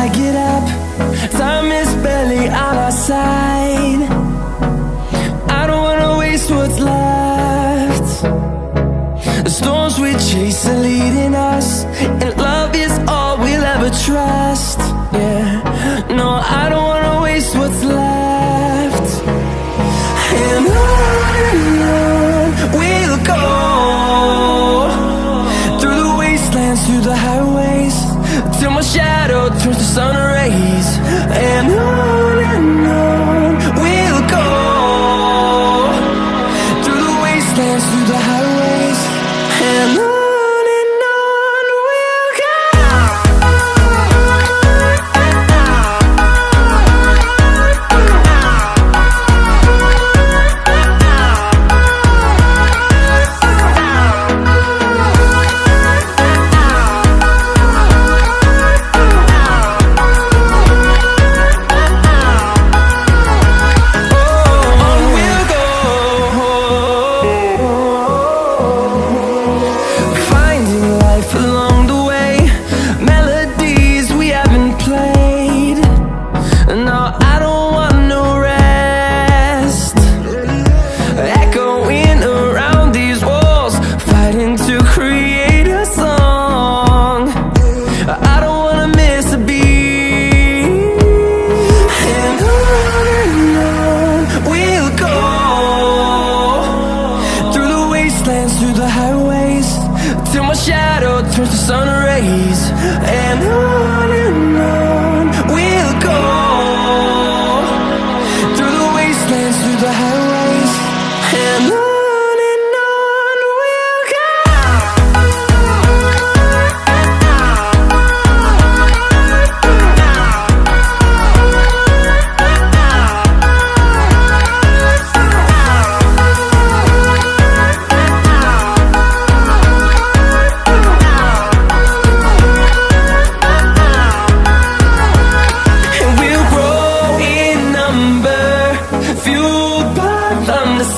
I get up. Time is barely on our side. I don't wanna waste what's left. The storms we chase are leading us, and love is all we'll ever trust. Yeah, no, I don't wanna waste what's left. And on we'll go, through the wastelands, through the highways, till my shadow turns to sun rays. And on we'll go, through the wastelands, through the highways, and on we'll go. Through the highways, till my shadow turns to sun rays. And on we'll go, through the wastelands, through the highways, and on we'll go.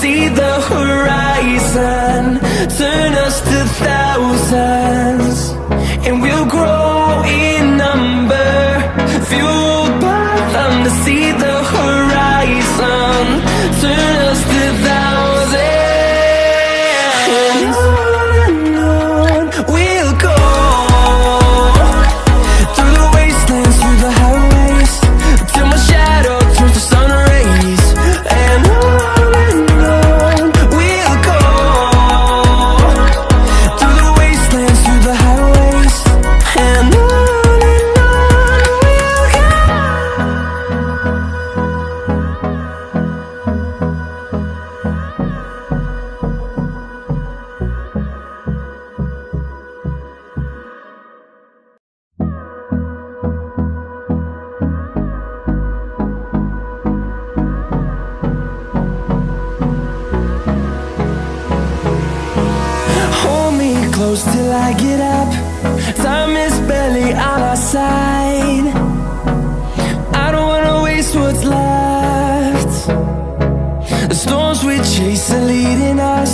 See the horizon, turn us to thousands, and we'll grow in number, fueled by them. To see the horizon, turn us to thousands, and on we'll go, through the wastelands, through the highways, till my shadow turns to sun rays. And on close till I get up. Time is barely on our side. I don't wanna waste what's left. The storms we chase are leading us,